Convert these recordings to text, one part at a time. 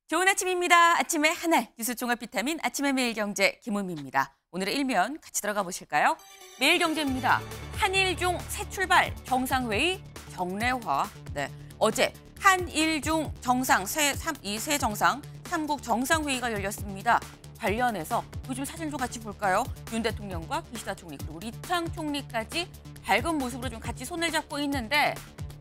좋은 아침입니다. 아침의 하나 뉴스 종합 비타민 아침의 매일경제 김은미입니다. 오늘의 일면 같이 들어가 보실까요? 매일경제입니다. 한일중 새 출발 정상회의 정례화. 네, 어제 한일중 정상 새 정상 3국 정상회의가 열렸습니다. 관련해서 요즘 사진 좀 같이 볼까요? 윤 대통령과 기시다 총리 그리고 리창 총리까지 밝은 모습으로 좀 같이 손을 잡고 있는데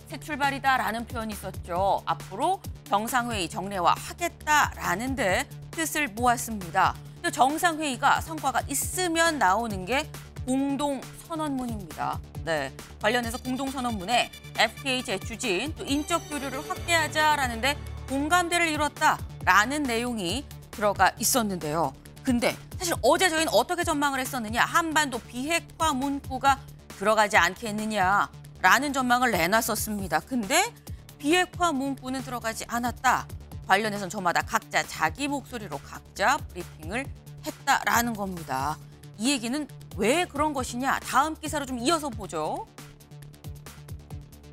새 출발이다라는 표현이 있었죠. 앞으로 정상회의 정례화 하겠다라는 데 뜻을 모았습니다. 또 정상회의가 성과가 있으면 나오는 게 공동선언문입니다. 네, 관련해서 공동선언문에 FTA 재추진, 또 인적 교류를 확대하자라는데 공감대를 이뤘다라는 내용이 들어가 있었는데요. 근데 사실 어제 저희는 어떻게 전망을 했었느냐. 한반도 비핵화 문구가 들어가지 않겠느냐라는 전망을 내놨었습니다. 근데 비핵화 문구는 들어가지 않았다. 관련해서는 저마다 각자 자기 목소리로 각자 브리핑을 했다라는 겁니다. 이 얘기는 왜 그런 것이냐? 다음 기사로 좀 이어서 보죠.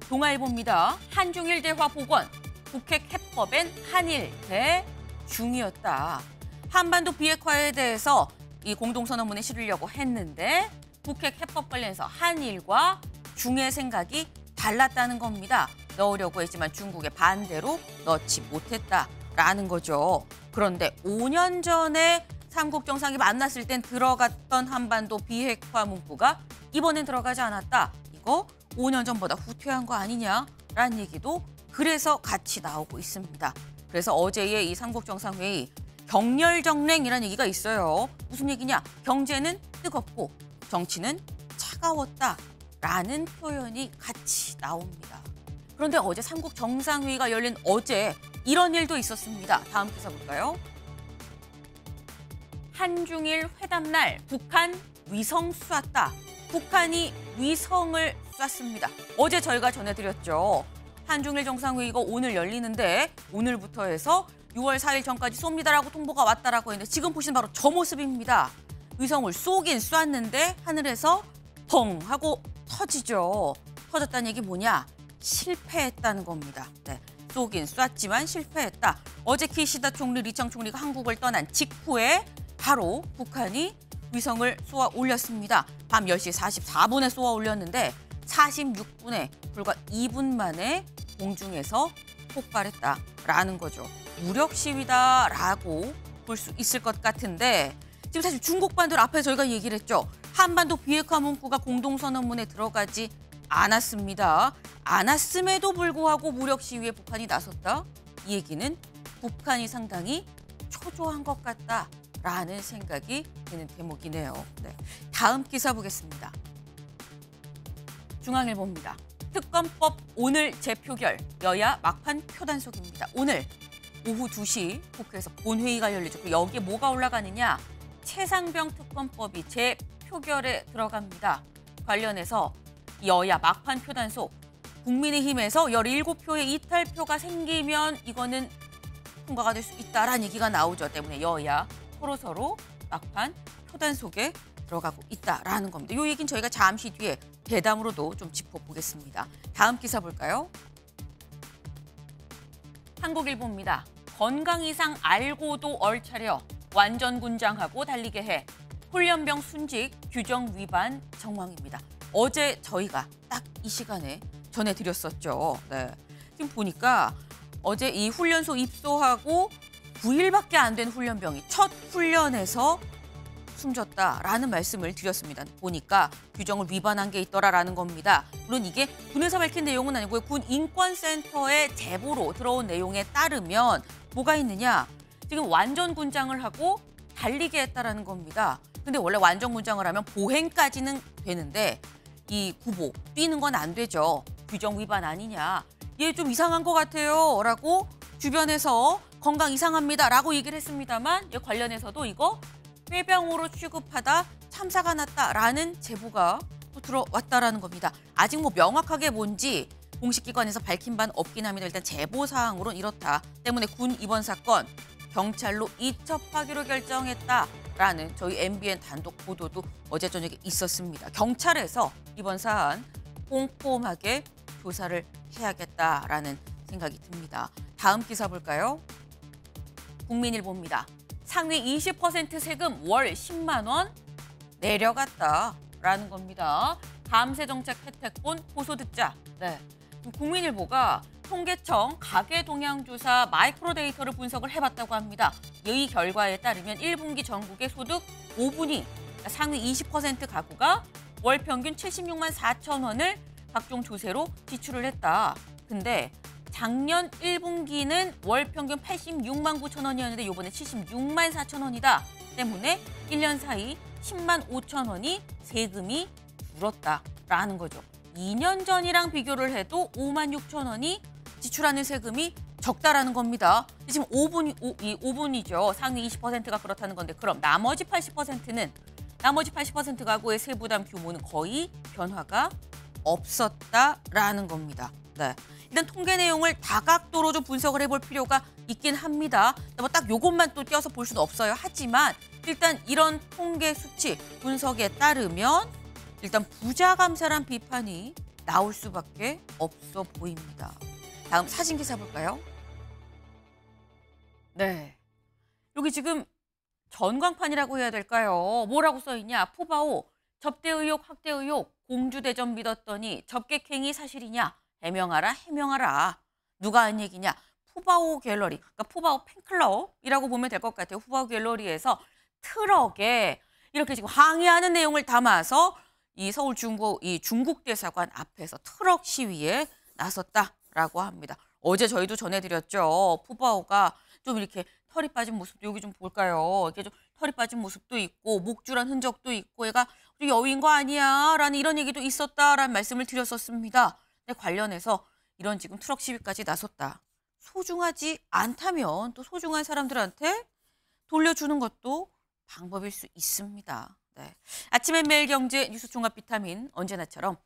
동아일보입니다. 한중일 대화 복원, 북핵 해법엔 한일 대중이었다. 한반도 비핵화에 대해서 이 공동선언문에 실으려고 했는데 북핵 해법 관련해서 한일과 중의 생각이 달랐다는 겁니다. 넣으려고 했지만 중국의 반대로 넣지 못했다라는 거죠. 그런데 5년 전에 삼국 정상이 만났을 땐 들어갔던 한반도 비핵화 문구가 이번엔 들어가지 않았다. 이거 5년 전보다 후퇴한 거 아니냐라는 얘기도 그래서 같이 나오고 있습니다. 그래서 어제의 이 삼국 정상회의 격렬정랭이라는 얘기가 있어요. 무슨 얘기냐? 경제는 뜨겁고 정치는 차가웠다라는 표현이 같이 나옵니다. 그런데 어제 삼국 정상회의가 열린 어제 이런 일도 있었습니다. 다음 기사 볼까요? 한중일 회담 날 북한 위성 쐈다. 북한이 위성을 쐈습니다. 어제 저희가 전해드렸죠. 한중일 정상회의가 오늘 열리는데 오늘부터 해서 6월 4일 전까지 쏩니다라고 통보가 왔다라고 했는데 지금 보시는 바로 저 모습입니다. 위성을 쏘긴 쐈는데 하늘에서 펑 하고 터지죠. 터졌다는 얘기 뭐냐? 실패했다는 겁니다. 네, 쏘긴 쐈지만 실패했다. 어제 기시다 총리, 리창 총리가 한국을 떠난 직후에 바로 북한이 위성을 쏘아 올렸습니다. 밤 10시 44분에 쏘아 올렸는데 46분에 불과 2분 만에 공중에서 폭발했다라는 거죠. 무력 시위다라고 볼 수 있을 것 같은데 지금 사실 중국 반도를 앞에 저희가 얘기를 했죠. 한반도 비핵화 문구가 공동선언문에 들어가지 않았습니다. 않았음에도 불구하고 무력 시위에 북한이 나섰다. 이 얘기는 북한이 상당히 초조한 것 같다라는 생각이 드는 대목이네요. 네, 다음 기사 보겠습니다. 중앙일보입니다. 특검법 오늘 재표결, 여야 막판 표단속입니다. 오늘 오후 2시 국회에서 본회의가 열리죠. 여기에 뭐가 올라가느냐? 최상병 특검법이 재표결에 들어갑니다. 관련해서 여야 막판 표단속, 국민의힘에서 17표의 이탈표가 생기면 이거는 통과가 될 수 있다라는 얘기가 나오죠. 때문에 여야 서로 막판 표단속에 들어가고 있다라는 겁니다. 이 얘기는 저희가 잠시 뒤에 대담으로도 좀 짚어보겠습니다. 다음 기사 볼까요? 한국일보입니다. 건강 이상 알고도 얼차려 완전 군장하고 달리게 해 훈련병 순직 규정 위반 정황입니다. 어제 저희가 딱 이 시간에 전해드렸었죠. 네. 지금 보니까 어제 이 훈련소 입소하고 9일밖에 안 된 훈련병이 첫 훈련에서 숨졌다라는 말씀을 드렸습니다. 보니까 규정을 위반한 게 있더라라는 겁니다. 물론 이게 군에서 밝힌 내용은 아니고요. 군 인권센터의 제보로 들어온 내용에 따르면 뭐가 있느냐. 지금 완전 군장을 하고 달리게 했다라는 겁니다. 근데 원래 완전 군장을 하면 보행까지는 되는데 이 구보, 뛰는 건 안 되죠. 규정 위반 아니냐. 얘 좀 이상한 것 같아요. 라고 주변에서 건강 이상합니다. 라고 얘기를 했습니다만 이 관련해서도 이거 폐병으로 취급하다 참사가 났다라는 제보가 또 들어왔다라는 겁니다. 아직 뭐 명확하게 뭔지 공식 기관에서 밝힌 바는 없긴 합니다. 일단 제보 사항으로는 이렇다. 때문에 군 입원 사건 경찰로 이첩하기로 결정했다라는 저희 MBN 단독 보도도 어제 저녁에 있었습니다. 경찰에서 이번 사안 꼼꼼하게 조사를 해야겠다라는 생각이 듭니다. 다음 기사 볼까요? 국민일보입니다. 상위 20% 세금 월 10만 원 내려갔다라는 겁니다. 감세 정책 혜택본 호소 듣자. 네. 국민일보가 통계청 가계 동향 조사 마이크로 데이터를 분석을 해봤다고 합니다. 이 결과에 따르면 1분기 전국의 소득 5분위 상위 20% 가구가 월 평균 76만 4천 원을 각종 조세로 지출을 했다. 근데 작년 1분기는 월 평균 86만 9천 원이었는데 이번에 76만 4천 원이다. 때문에 1년 사이 10만 5천 원이 세금이 줄었다라는 거죠. 2년 전이랑 비교를 해도 5만 6천 원이 지출하는 세금이 적다라는 겁니다. 지금 5분이죠. 상위 20%가 그렇다는 건데 그럼 나머지 80% 가구의 세부담 규모는 거의 변화가 없었다라는 겁니다. 네. 일단 통계 내용을 다각도로 좀 분석을 해볼 필요가 있긴 합니다. 뭐 딱 요것만 또 띄어서 볼 수는 없어요. 하지만 일단 이런 통계 수치 분석에 따르면 일단 부자 감사란 비판이 나올 수밖에 없어 보입니다. 다음 사진 기사 볼까요? 네. 여기 지금 전광판이라고 해야 될까요? 뭐라고 써있냐? 푸바오, 접대 의혹, 확대 의혹, 공주대전 믿었더니 접객행위 사실이냐? 해명하라, 해명하라. 누가 한 얘기냐? 푸바오 갤러리, 그러니까 푸바오 팬클럽이라고 보면 될 것 같아요. 푸바오 갤러리에서 트럭에 이렇게 지금 항의하는 내용을 담아서 이 서울 중국 대사관 앞에서 트럭 시위에 나섰다라고 합니다. 어제 저희도 전해드렸죠. 푸바오가 좀 이렇게 털이 빠진 모습도 여기 좀 볼까요? 이렇게 좀 털이 빠진 모습도 있고 목줄한 흔적도 있고 얘가 여우인 거 아니야? 라는 이런 얘기도 있었다라는 말씀을 드렸었습니다. 근데 관련해서 이런 지금 트럭 시위까지 나섰다. 소중하지 않다면 또 소중한 사람들한테 돌려주는 것도 방법일 수 있습니다. 네. 아침엔 매일경제 뉴스 종합 비타민 언제나처럼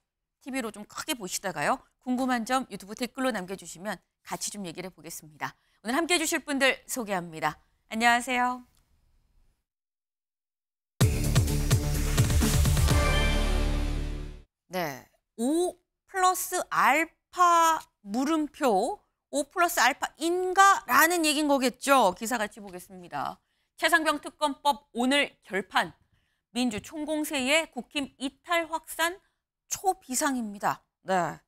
TV로 좀 크게 보시다가요. 궁금한 점 유튜브 댓글로 남겨주시면 같이 좀 얘기를 해보겠습니다. 오늘 함께해 주실 분들 소개합니다. 안녕하세요. 네, 5 플러스 알파 물음표, 5 플러스 알파인가라는 얘기인 거겠죠. 기사 같이 보겠습니다. 최상병 특검법 오늘 결판. 민주 총공세에 국힘 이탈 확산 초비상입니다. 네,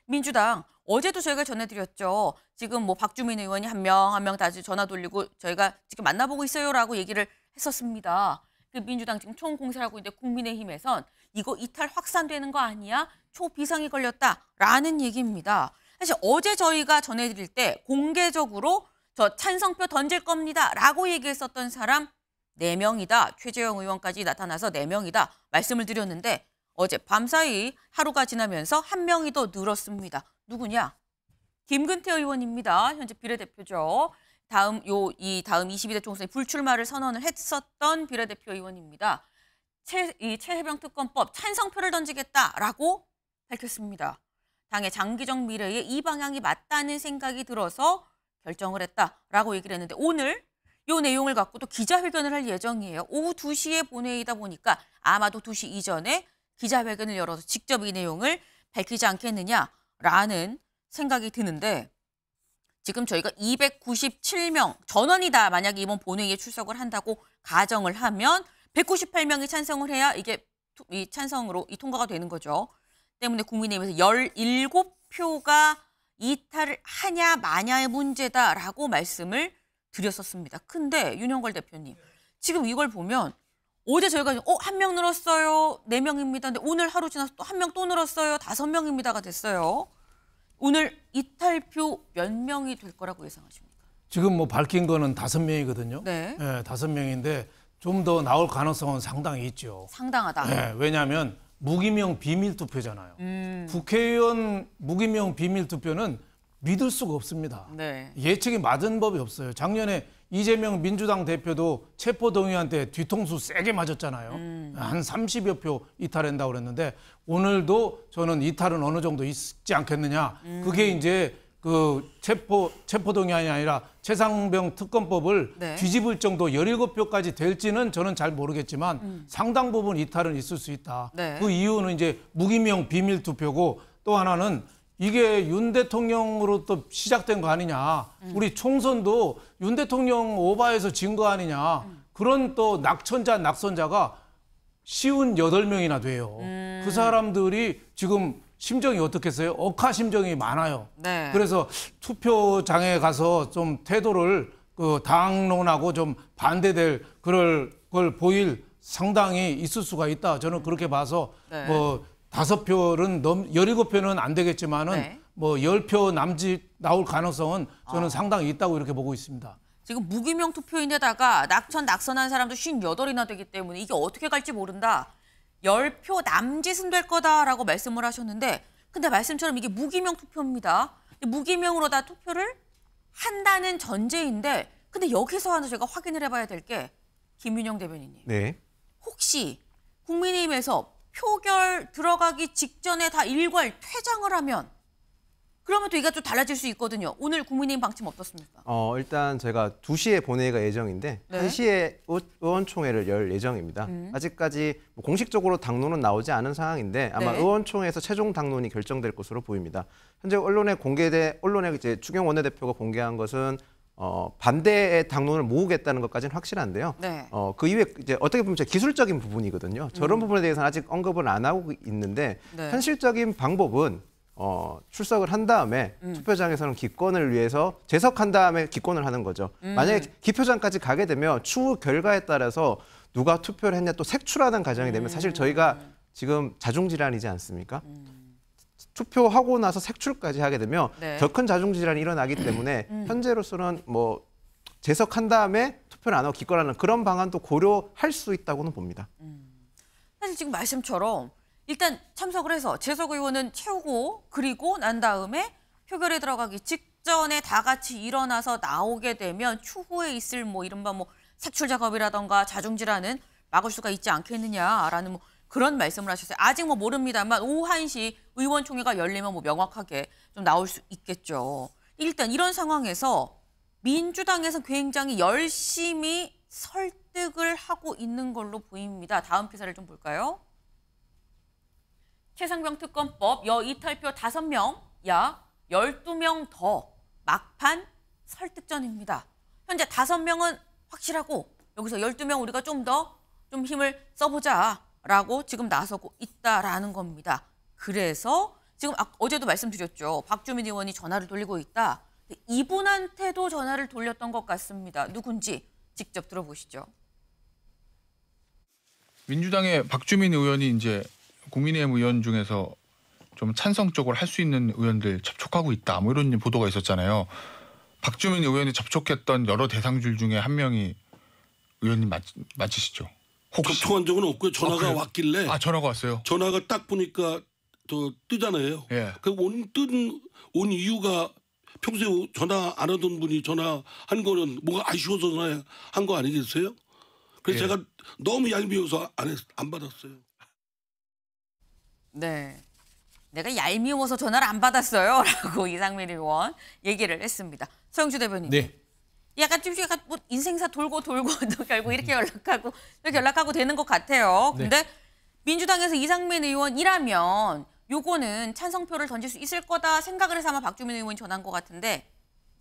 민주당 어제도 저희가 전해드렸죠. 지금 뭐 박주민 의원이 한 명 다시 전화 돌리고 저희가 지금 만나보고 있어요라고 얘기를 했었습니다. 그 민주당 지금 총공세를 하고 있는데 국민의힘에선 이거 이탈 확산되는 거 아니야? 초비상이 걸렸다라는 얘기입니다. 사실 어제 저희가 전해드릴 때 공개적으로 저 찬성표 던질 겁니다라고 얘기했었던 사람 4명이다. 최재형 의원까지 나타나서 4명이다. 말씀을 드렸는데 어제 밤사이 하루가 지나면서 1명이 더 늘었습니다. 누구냐? 김근태 의원입니다. 현재 비례대표죠. 다음 22대 총선에 불출마를 선언을 했었던 비례대표 의원입니다. 최혜병 특검법 찬성표를 던지겠다라고 밝혔습니다. 당의 장기적 미래에 이 방향이 맞다는 생각이 들어서 결정을 했다라고 얘기를 했는데 오늘 이 내용을 갖고 또 기자회견을 할 예정이에요. 오후 2시에 본회의다 보니까 아마도 2시 이전에 기자회견을 열어서 직접 이 내용을 밝히지 않겠느냐라는 생각이 드는데 지금 저희가 297명 전원이다. 만약에 이번 본회의에 출석을 한다고 가정을 하면 198명이 찬성을 해야 이게 이 찬성으로 이 통과가 되는 거죠. 때문에 국민의힘에서 17표가 이탈을 하냐 마냐의 문제다라고 말씀을 드렸었습니다. 근데 윤영걸 대표님 지금 이걸 보면 어제 저희가 1명 늘었어요. 4명입니다. 근데 오늘 하루 지나서 또 1명 또 늘었어요. 5명입니다가 됐어요. 오늘 이탈표 몇 명이 될 거라고 예상하십니까? 지금 뭐 밝힌 거는 5명이거든요. 네. 네, 5명인데 좀 더 나올 가능성은 상당히 있죠. 상당하다. 네, 왜냐하면 무기명 비밀 투표잖아요. 국회의원 무기명 비밀 투표는 믿을 수가 없습니다. 네. 예측이 맞은 법이 없어요. 작년에 이재명 민주당 대표도 체포동의안때 뒤통수 세게 맞았잖아요. 한 30여 표 이탈한다고 그랬는데 오늘도 저는 이탈은 어느 정도 있지 않겠느냐. 그게 이제 그 체포동의안이 아니라 최상병 특검법을 네. 뒤집을 정도 17표까지 될지는 저는 잘 모르겠지만 상당 부분 이탈은 있을 수 있다. 네. 그 이유는 이제 무기명 비밀 투표고 또 하나는 이게 윤 대통령으로 또 시작된 거 아니냐. 우리 총선도 윤 대통령 오바해서 진 거 아니냐. 그런 또 낙선자가 쉬운 8명이나 돼요. 그 사람들이 지금 심정이 어떻겠어요? 억하 심정이 많아요. 네. 그래서 투표장에 가서 좀 태도를 당론하고 좀 반대될 그럴 걸 보일 상당히 있을 수가 있다. 저는 그렇게 봐서 네. 뭐 5표는 17표는 안 되겠지만은 네. 뭐 10표 남짓 나올 가능성은 저는 상당히 있다고 이렇게 보고 있습니다. 지금 무기명 투표인데다가 낙선한 사람도 58이나 되기 때문에 이게 어떻게 갈지 모른다. 10표 남짓은 될 거다라고 말씀을 하셨는데 근데 말씀처럼 이게 무기명 투표입니다. 무기명으로 다 투표를 한다는 전제인데 근데 여기서 하나 제가 확인을 해봐야 될 게 김윤영 대변인님. 네. 혹시 국민의힘에서 표결 들어가기 직전에 다 일괄 퇴장을 하면 그러면 또 이게 좀 달라질 수 있거든요. 오늘 국민의힘 방침 어떻습니까? 일단 제가 2시에 본회의가 예정인데 네. 1시에 의원총회를 열 예정입니다. 아직까지 공식적으로 당론은 나오지 않은 상황인데 아마 네. 의원총회에서 최종 당론이 결정될 것으로 보입니다. 현재 언론에 이제 추경 원내대표가 공개한 것은 반대의 당론을 모으겠다는 것까지는 확실한데요. 네. 그 이후에 이제 어떻게 보면 기술적인 부분이거든요. 저런 부분에 대해서는 아직 언급을 안 하고 있는데 네. 현실적인 방법은 출석을 한 다음에 투표장에서는 기권을 위해서 재석한 다음에 기권을 하는 거죠. 만약에 기표장까지 가게 되면 추후 결과에 따라서 누가 투표를 했냐 또 색출하는 과정이 되면 사실 저희가 지금 자중질환이지 않습니까? 투표하고 나서 색출까지 하게 되면 네. 더 큰 자중질환이 일어나기 때문에 현재로서는 뭐 재석한 다음에 투표를 안 하고 기권하는 그런 방안도 고려할 수 있다고는 봅니다. 사실 지금 말씀처럼 일단 참석을 해서 재석 의원은 채우고 그리고 난 다음에 표결에 들어가기 직전에 다 같이 일어나서 나오게 되면 추후에 있을 뭐 이른바 뭐 색출 작업이라던가 자중질환은 막을 수가 있지 않겠느냐라는 뭐 그런 말씀을 하셨어요. 아직 뭐 모릅니다만 오후 1시 의원총회가 열리면 뭐 명확하게 좀 나올 수 있겠죠. 일단 이런 상황에서 민주당에서 굉장히 열심히 설득을 하고 있는 걸로 보입니다. 다음 기사를 좀 볼까요? 최상병 특검법 여이탈표 5명, 야 12명 더 막판 설득전입니다. 현재 5명은 확실하고 여기서 12명 우리가 좀 더 힘을 써보자라고 지금 나서고 있다라는 겁니다. 그래서 지금 어제도 말씀드렸죠. 박주민 의원이 전화를 돌리고 있다. 이분한테도 전화를 돌렸던 것 같습니다. 누군지 직접 들어보시죠. 민주당의 박주민 의원이 이제 국민의힘 의원 중에서 좀 찬성적으로 할 수 있는 의원들 접촉하고 있다. 뭐 이런 보도가 있었잖아요. 박주민 의원이 접촉했던 여러 대상줄 중에 한 명이 의원님 맞으시죠? 혹시 접촉한 적은 없고요. 전화가 왔길래. 전화가 왔어요. 전화가 딱 보니까 뜨잖아요. 예. 그 온 이유가 평소에 전화 안 하던 분이 전화한 거는 뭐가 아쉬워서 전화한 거 아니겠어요? 그래서 예. 제가 너무 얄미워서 안 받았어요. 네, 내가 얄미워서 전화를 안 받았어요 라고 이상민 의원 얘기를 했습니다. 서영주 대변인. 네. 약간 뭐 인생사 돌고 또 결국 이렇게 연락하고 되는 것 같아요. 근데 민주당에서 이상민 의원이라면 요거는 찬성표를 던질 수 있을 거다 생각을 해서 아마 박주민 의원이 전한 것 같은데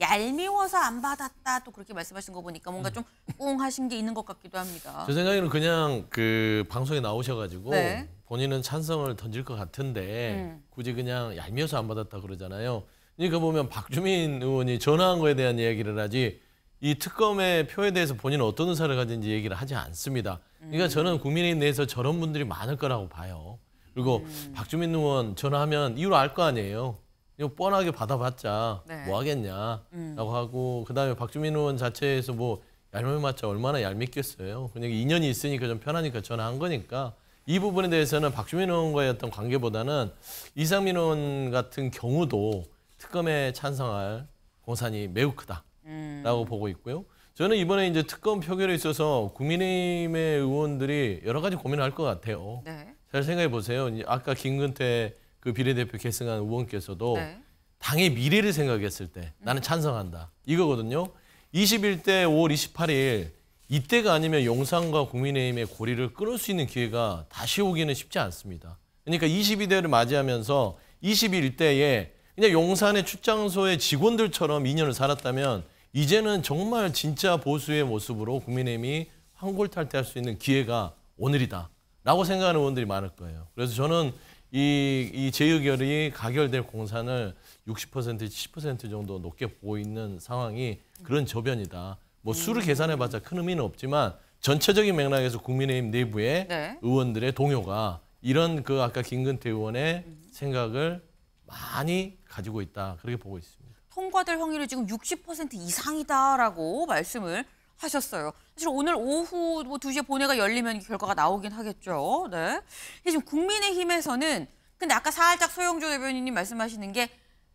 얄미워서 안 받았다 또 그렇게 말씀하신 거 보니까 뭔가 좀 꿍하신 게 있는 것 같기도 합니다. 제 생각에는 그냥 그 방송에 나오셔가지고 네. 본인은 찬성을 던질 것 같은데 굳이 그냥 얄미워서 안 받았다 그러잖아요. 그러니까 보면 박주민 의원이 전화한 거에 대한 이야기를 하지 이 특검의 표에 대해서 본인은 어떤 의사를 가진지 얘기를 하지 않습니다. 그러니까 저는 국민의힘 내에서 저런 분들이 많을 거라고 봐요. 그리고 박주민 의원 전화하면 이유를 알 거 아니에요. 이거 뻔하게 받아봤자 네. 뭐 하겠냐라고 하고 그다음에 박주민 의원 자체에서 뭐 얄미워봤자 얼마나 얄밉겠어요. 그냥 인연이 있으니까 좀 편하니까 전화한 거니까 이 부분에 대해서는 박주민 의원과의 어떤 관계보다는 이상민 의원 같은 경우도 특검에 찬성할 공산이 매우 크다라고 보고 있고요. 저는 이번에 이제 특검 표결에 있어서 국민의힘의 의원들이 여러 가지 고민을 할 것 같아요. 네. 잘 생각해 보세요. 아까 김근태 그 비례대표 계승한 의원께서도 네. 당의 미래를 생각했을 때 나는 찬성한다. 이거거든요. 21대 5월 28일 이때가 아니면 용산과 국민의힘의 고리를 끊을 수 있는 기회가 다시 오기는 쉽지 않습니다. 그러니까 22대를 맞이하면서 21대에 그냥 용산의 출장소의 직원들처럼 2년을 살았다면 이제는 정말 진짜 보수의 모습으로 국민의힘이 황골탈퇴할 수 있는 기회가 오늘이다라고 생각하는 의원들이 많을 거예요. 그래서 저는 이 재의결이 가결될 공산을 60% 70% 정도 높게 보고 있는 상황이 그런 저변이다. 뭐 수를 계산해봤자 큰 의미는 없지만 전체적인 맥락에서 국민의힘 내부의 네. 의원들의 동요가 이런 그 아까 김근태 의원의 생각을 많이 가지고 있다. 그렇게 보고 있습니다. 통과될 확률이 지금 60% 이상이다라고 말씀을 하셨어요. 사실 오늘 오후 뭐 2시에 본회의가 열리면 결과가 나오긴 하겠죠. 네. 지금 국민의힘에서는 근데 아까 살짝 소영조 대변인님 말씀하시는 게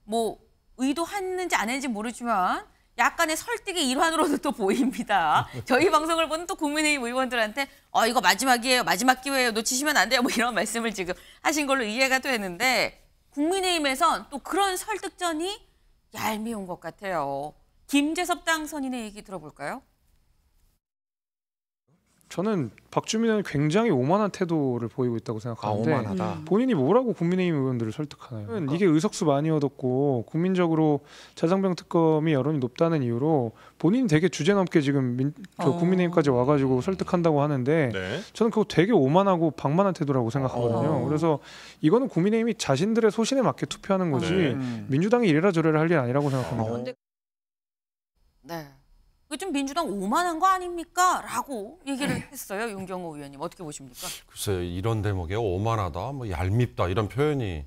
뭐 의도했는지 안 했는지 모르지만 약간의 설득의 일환으로도 또 보입니다. 저희 방송을 보는 또 국민의힘 의원들한테 이거 마지막이에요. 마지막 기회예요. 놓치시면 안 돼요. 뭐 이런 말씀을 지금 하신 걸로 이해가 되는데 국민의힘에선 또 그런 설득전이 얄미운 것 같아요. 김재섭 당선인의 얘기 들어볼까요? 저는 박주민은 굉장히 오만한 태도를 보이고 있다고 생각하는데 오만하다. 본인이 뭐라고 국민의힘 의원들을 설득하나요? 이게 의석수 많이 얻었고 국민적으로 자상병 특검이 여론이 높다는 이유로 본인이 되게 주제넘게 지금 국민의힘까지 와가지고 설득한다고 하는데 네. 저는 그거 되게 오만하고 방만한 태도라고 생각하거든요. 그래서 이거는 국민의힘이 자신들의 소신에 맞게 투표하는 거지 네. 민주당이 이래라 저래라 할 일 아니라고 생각합니다. 네. 이거 좀 민주당 오만한 거 아닙니까? 라고 얘기를 했어요. 윤경호 의원님. 어떻게 보십니까? 글쎄요, 이런 대목에 오만하다, 뭐 얄밉다 이런 표현이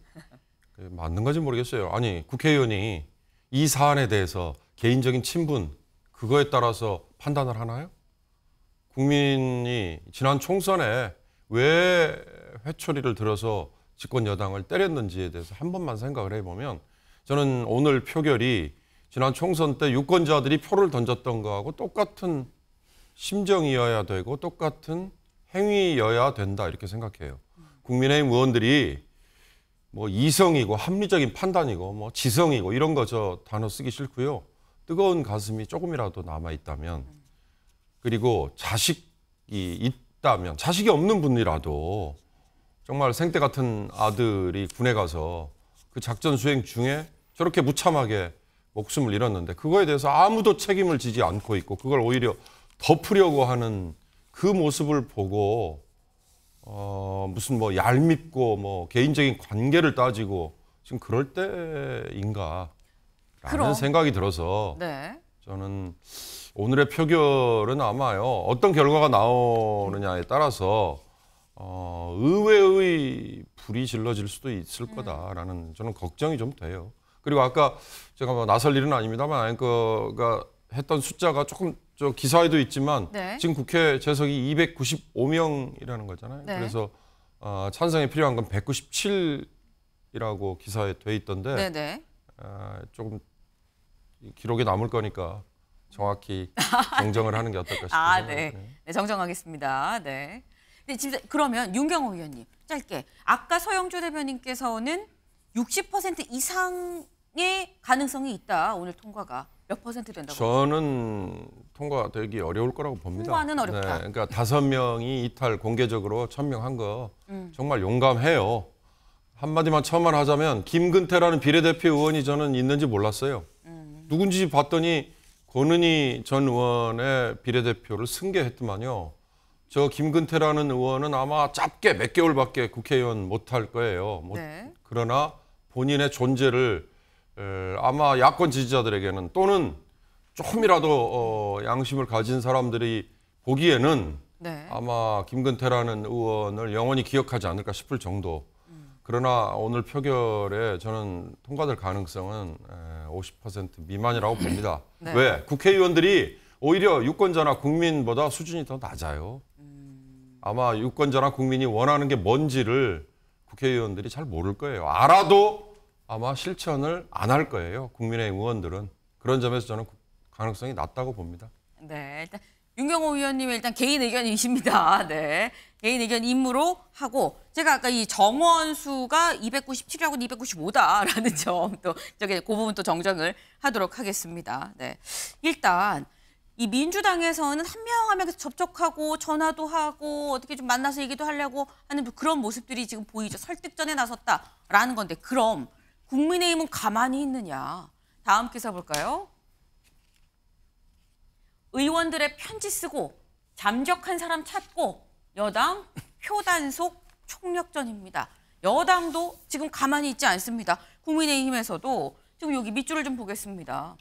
맞는 건지 모르겠어요. 아니, 국회의원이 이 사안에 대해서 개인적인 친분 그거에 따라서 판단을 하나요? 국민이 지난 총선에 왜 회초리를 들어서 집권 여당을 때렸는지에 대해서 한 번만 생각을 해보면 저는 오늘 표결이 지난 총선 때 유권자들이 표를 던졌던 거하고 똑같은 심정이어야 되고 똑같은 행위여야 된다 이렇게 생각해요. 국민의힘 의원들이 뭐 이성이고 합리적인 판단이고 뭐 지성이고 이런 거 저 단어 쓰기 싫고요. 뜨거운 가슴이 조금이라도 남아 있다면 그리고 자식이 있다면 자식이 없는 분이라도 정말 생때 같은 아들이 군에 가서 그 작전 수행 중에 저렇게 무참하게 목숨을 잃었는데 그거에 대해서 아무도 책임을 지지 않고 있고 그걸 오히려 덮으려고 하는 그 모습을 보고 무슨 뭐 얄밉고 뭐 개인적인 관계를 따지고 지금 그럴 때인가라는 그럼. 생각이 들어서 네. 저는 오늘의 표결은 아마요 어떤 결과가 나오느냐에 따라서 의외의 불이 질러질 수도 있을 거다라는 저는 걱정이 좀 돼요. 그리고 아까 제가 뭐 나설 일은 아닙니다만 그가 했던 숫자가 조금 저 기사에도 있지만 네. 지금 국회 재석이 295명이라는 거잖아요. 네. 그래서 찬성이 필요한 건 197이라고 기사에 돼 있던데 네네. 조금 기록에 남을 거니까 정확히 정정을 하는 게 어떨까 싶어요. 아, 네. 네, 정정하겠습니다. 네. 근데 진짜 그러면 윤경호 의원님 짧게 아까 서영주 대변인께서는 60% 이상의 가능성이 있다. 오늘 통과가 몇 퍼센트 된다고? 저는 통과되기 어려울 거라고 봅니다. 통과는 어렵다. 네, 그러니까 5명이 이탈 공개적으로 천명한 거 정말 용감해요. 한마디만 처음만 하자면 김근태라는 비례대표 의원이 저는 있는지 몰랐어요. 누군지 봤더니 권은희 전 의원의 비례대표를 승계했더만요. 저 김근태라는 의원은 아마 짧게 몇 개월밖에 국회의원 못할 거예요. 네. 그러나 본인의 존재를 아마 야권 지지자들에게는 또는 조금이라도 양심을 가진 사람들이 보기에는 네. 아마 김근태라는 의원을 영원히 기억하지 않을까 싶을 정도. 그러나 오늘 표결에 저는 통과될 가능성은 50% 미만이라고 봅니다. 네. 왜? 국회의원들이 오히려 유권자나 국민보다 수준이 더 낮아요. 아마 유권자나 국민이 원하는 게 뭔지를 국회의원들이 잘 모를 거예요. 알아도 아마 실천을 안 할 거예요. 국민의힘 의원들은. 그런 점에서 저는 가능성이 낮다고 봅니다. 네, 일단 윤경호 의원님의 일단 개인 의견이십니다. 네, 개인 의견 임무로 하고 제가 아까 이 정원수가 297하고 295다라는 점 또 저기 그 부분 또 정정을 하도록 하겠습니다. 네, 일단 이 민주당에서는 한 명 한 명 접촉하고 전화도 하고 어떻게 좀 만나서 얘기도 하려고 하는 그런 모습들이 지금 보이죠. 설득전에 나섰다라는 건데 그럼 국민의힘은 가만히 있느냐. 다음 기사 볼까요? 의원들의 편지 쓰고 잠적한 사람 찾고 여당 표 단속 총력전입니다. 여당도 지금 가만히 있지 않습니다. 국민의힘에서도 지금 여기 밑줄을 좀 보겠습니다.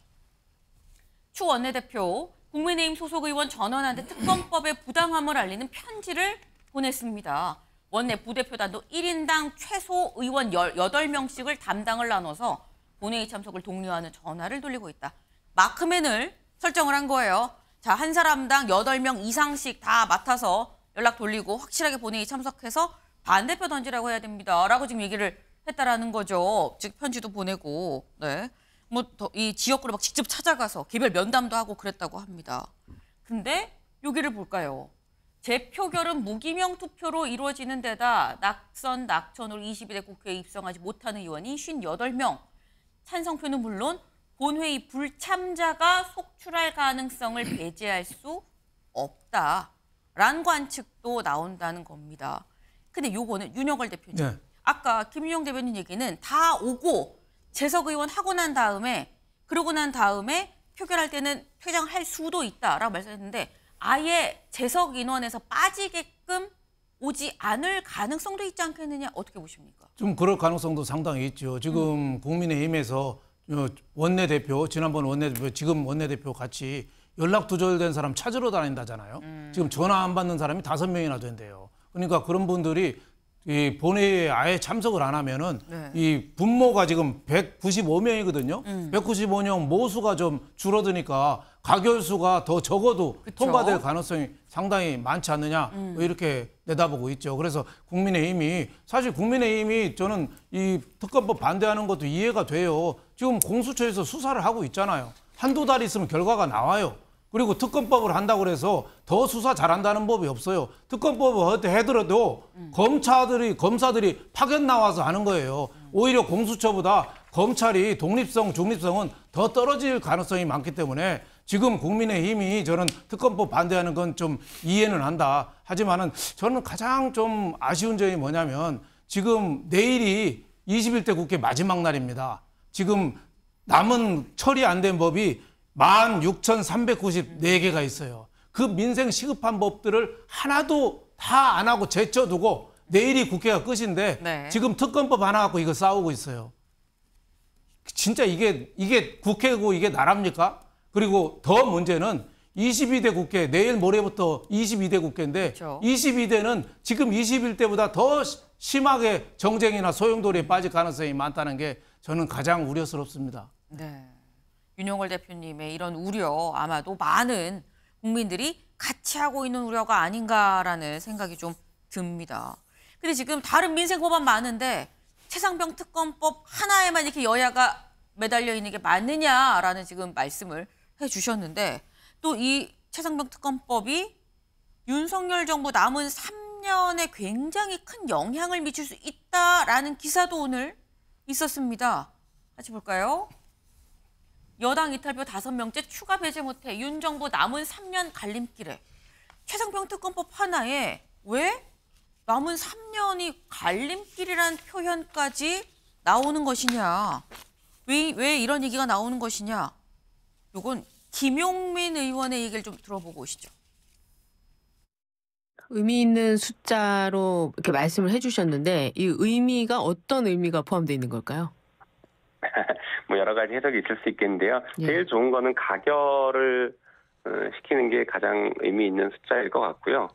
추 원내대표 국민의힘 소속 의원 전원한테 특검법의 부당함을 알리는 편지를 보냈습니다. 원내 부대표단도 1인당 최소 의원 18명씩을 담당을 나눠서 본회의 참석을 독려하는 전화를 돌리고 있다. 마크맨을 설정을 한 거예요. 자, 한 사람당 8명 이상씩 다 맡아서 연락 돌리고 확실하게 본회의 참석해서 반대표 던지라고 해야 됩니다. 라고 지금 얘기를 했다라는 거죠. 즉 편지도 보내고, 네. 뭐 이 지역구를 막 직접 찾아가서 개별 면담도 하고 그랬다고 합니다. 근데 여기를 볼까요? 재표결은 무기명 투표로 이루어지는 데다 낙선으로 22대 국회에 입성하지 못한 의원이 58명. 찬성표는 물론 본회의 불참자가 속출할 가능성을 배제할 수 없다라는 관측도 나온다는 겁니다. 근데 요거는 윤여걸 대표님. 네. 아까 김윤영 대변인 얘기는 다 오고 재석 의원 하고 난 다음에 그러고 난 다음에 표결할 때는 퇴장할 수도 있다라고 말씀했는데 아예 재석 인원에서 빠지게끔 오지 않을 가능성도 있지 않겠느냐 어떻게 보십니까? 좀 그럴 가능성도 상당히 있죠. 지금 국민의힘에서 원내대표, 지난번 원내대표, 지금 원내대표 같이 연락 두절된 사람 찾으러 다닌다잖아요. 지금 전화 안 받는 사람이 5명이나 된대요. 그러니까 그런 분들이 이 본회의에 아예 참석을 안 하면은 네. 이 분모가 지금 195명이거든요. 195명 모수가 좀 줄어드니까 가결수가 더 적어도 그쵸? 통과될 가능성이 상당히 많지 않느냐 뭐 이렇게 내다보고 있죠. 그래서 사실 국민의힘이 저는 이 특검법 반대하는 것도 이해가 돼요. 지금 공수처에서 수사를 하고 있잖아요. 한두 달 있으면 결과가 나와요. 그리고 특검법을 한다고 해서 더 수사 잘한다는 법이 없어요. 특검법을 어떻게 해더라도 검사들이 파견 나와서 하는 거예요. 오히려 공수처보다 검찰이 독립성, 중립성은 더 떨어질 가능성이 많기 때문에 지금 국민의힘이 저는 특검법 반대하는 건 좀 이해는 한다. 하지만은 저는 가장 좀 아쉬운 점이 뭐냐면 지금 내일이 21대 국회 마지막 날입니다. 지금 남은 처리 안 된 법이 16,394개가 있어요. 그 민생 시급한 법들을 하나도 다 안 하고 제쳐두고 내일이 국회가 끝인데 네. 지금 특검법 하나 갖고 이거 싸우고 있어요. 진짜 이게 국회고 이게 나랍니까? 그리고 더 문제는 22대 국회, 내일 모레부터 22대 국회인데 그렇죠. 22대는 지금 21대보다 더 심하게 정쟁이나 소용돌이에 빠질 가능성이 많다는 게 저는 가장 우려스럽습니다. 네. 윤여걸 대표님의 이런 우려 아마도 많은 국민들이 같이 하고 있는 우려가 아닌가라는 생각이 좀 듭니다. 근데 지금 다른 민생 법안 많은데 최상병 특검법 하나에만 이렇게 여야가 매달려 있는 게 맞느냐라는 지금 말씀을 해주셨는데 또 이 최상병 특검법이 윤석열 정부 남은 3년에 굉장히 큰 영향을 미칠 수 있다라는 기사도 오늘 있었습니다. 같이 볼까요? 여당 이탈표 5명째 추가 배제 못해 윤 정부 남은 3년 갈림길에 최상병 특검법 하나에 왜 남은 3년이 갈림길이라는 표현까지 나오는 것이냐. 왜 이런 얘기가 나오는 것이냐. 이건 김용민 의원의 얘기를 좀 들어보고 오시죠. 의미 있는 숫자로 이렇게 말씀을 해주셨는데 이 의미가 어떤 의미가 포함되어 있는 걸까요? 뭐 여러 가지 해석이 있을 수 있겠는데요. 예. 제일 좋은 거는 가결을 시키는 게 가장 의미 있는 숫자일 것 같고요.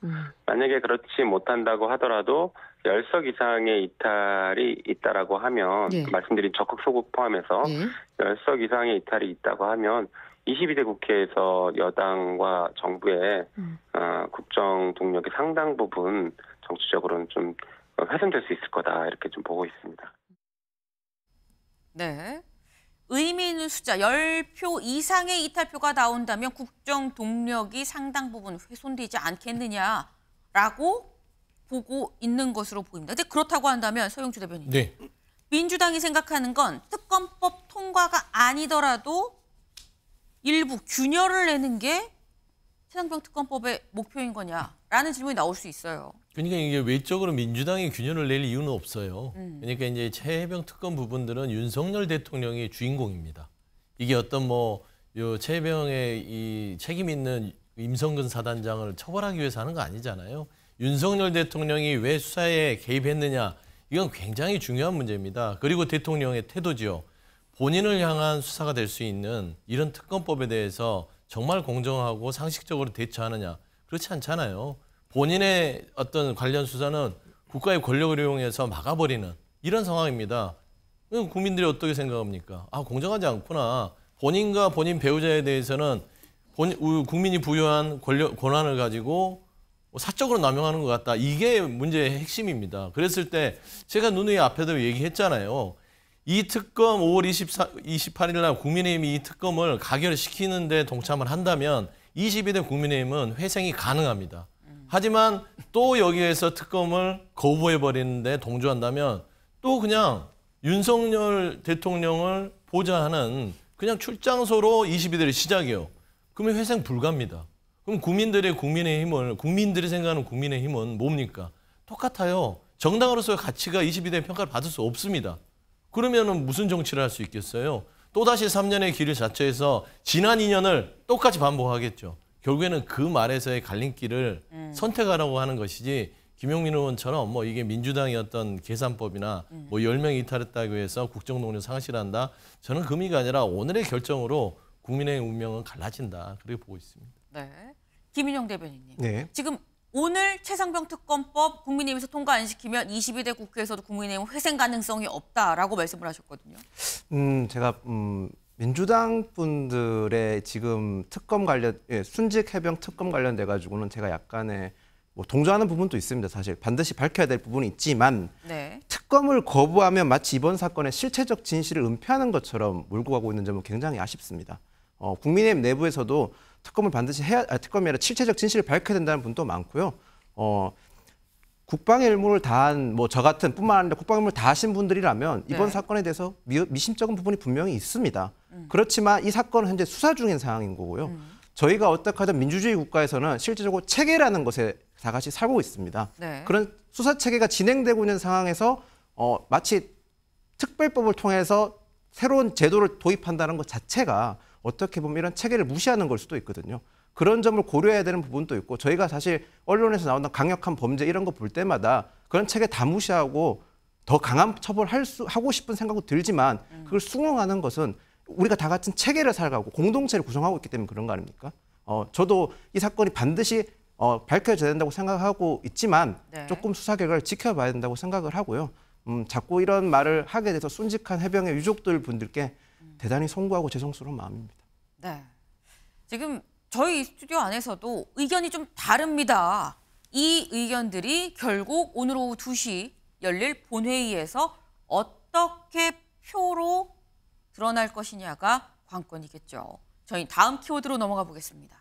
만약에 그렇지 못한다고 하더라도 10석 이상의 이탈이 있다라고 하면 예. 말씀드린 적극 소급 포함해서 예. 10석 이상의 이탈이 있다고 하면 22대 국회에서 여당과 정부의 국정 동력의 상당 부분 정치적으로는 좀 훼손될 수 있을 거다 이렇게 좀 보고 있습니다. 네. 의미 있는 숫자 10표 이상의 이탈표가 나온다면 국정 동력이 상당 부분 훼손되지 않겠느냐라고 보고 있는 것으로 보입니다. 근데 그렇다고 한다면 서영주 대변인. 네. 민주당이 생각하는 건 특검법 통과가 아니더라도 일부 균열을 내는 게 최상병 특검법의 목표인 거냐라는 질문이 나올 수 있어요. 그러니까 이게 외적으로 민주당이 균열을 낼 이유는 없어요. 그러니까 이제 최혜병 특검 부분들은 윤석열 대통령이 주인공입니다. 이게 어떤 요 최혜병의 이 책임 있는 임성근 사단장을 처벌하기 위해서 하는 거 아니잖아요. 윤석열 대통령이 왜 수사에 개입했느냐, 이건 굉장히 중요한 문제입니다. 그리고 대통령의 태도죠. 본인을 향한 수사가 될 수 있는 이런 특검법에 대해서 정말 공정하고 상식적으로 대처하느냐, 그렇지 않잖아요. 본인의 어떤 관련 수사는 국가의 권력을 이용해서 막아버리는 이런 상황입니다. 국민들이 어떻게 생각합니까? 아, 공정하지 않구나. 본인과 본인 배우자에 대해서는 국민이 부여한 권한을 가지고 사적으로 남용하는 것 같다. 이게 문제의 핵심입니다. 그랬을 때 제가 누누이 앞에도 얘기했잖아요. 이 특검 5월 28일 날 국민의힘이 이 특검을 가결시키는 데 동참을 한다면 22대 국민의힘은 회생이 가능합니다. 하지만 또 여기에서 특검을 거부해버리는데 동조한다면 또 그냥 윤석열 대통령을 보좌하는 그냥 출장소로 22대를 시작이요. 그러면 회생 불가입니다. 그럼 국민들이 생각하는 국민의힘은 뭡니까? 똑같아요. 정당으로서의 가치가 22대 평가를 받을 수 없습니다. 그러면은 무슨 정치를 할 수 있겠어요? 또다시 3년의 길을 자처해서 지난 2년을 똑같이 반복하겠죠. 결국에는 그 말에서의 갈림길을 선택하라고 하는 것이지, 김용민 의원처럼 이게 민주당의 어떤 계산법이나 10명 이탈했다고 해서 국정동력 상실한다. 저는 그 의미가 아니라 오늘의 결정으로 국민의 운명은 갈라진다. 그렇게 보고 있습니다. 네. 김인영 대변인님. 네. 지금 오늘 최상병 특검법 국민의힘에서 통과 안 시키면 22대 국회에서도 국민의힘 회생 가능성이 없다라고 말씀을 하셨거든요. 제가 민주당 분들의 지금 특검 관련, 순직 해병 특검 관련돼 가지고는 제가 약간의 동조하는 부분도 있습니다. 사실 반드시 밝혀야 될 부분이 있지만 네. 특검을 거부하면 마치 이번 사건의 실체적 진실을 은폐하는 것처럼 몰고 가고 있는 점은 굉장히 아쉽습니다. 국민의힘 내부에서도 특검을 반드시 특검이 아니라 실체적 진실을 밝혀야 된다는 분도 많고요. 국방의 의무를 다한 저 같은 뿐만 아니라 국방의 의무를 다하신 분들이라면 이번 사건에 대해서 미심쩍은 부분이 분명히 있습니다. 그렇지만 이 사건은 현재 수사 중인 상황인 거고요. 저희가 어떻게 하든 민주주의 국가에서는 실질적으로 체계라는 것에 다 같이 살고 있습니다. 네. 그런 수사 체계가 진행되고 있는 상황에서 마치 특별법을 통해서 새로운 제도를 도입한다는 것 자체가 어떻게 보면 이런 체계를 무시하는 걸 수도 있거든요. 그런 점을 고려해야 되는 부분도 있고, 저희가 사실 언론에서 나오는 강력한 범죄 이런 거 볼 때마다 그런 체계 다 무시하고 더 강한 처벌을 하고 싶은 생각도 들지만, 그걸 수긍하는 것은 우리가 다 같은 체계를 살아가고 공동체를 구성하고 있기 때문에 그런 거 아닙니까? 저도 이 사건이 반드시 밝혀져야 된다고 생각하고 있지만 조금 수사 결과를 지켜봐야 된다고 생각을 하고요. 자꾸 이런 말을 하게 돼서 순직한 해병의 유족들 분들께 대단히 송구하고 죄송스러운 마음입니다. 네. 지금 저희 스튜디오 안에서도 의견이 좀 다릅니다. 이 의견들이 결국 오늘 오후 2시 열릴 본회의에서 어떻게 표로 드러날 것이냐가 관건이겠죠. 저희 다음 키워드로 넘어가 보겠습니다.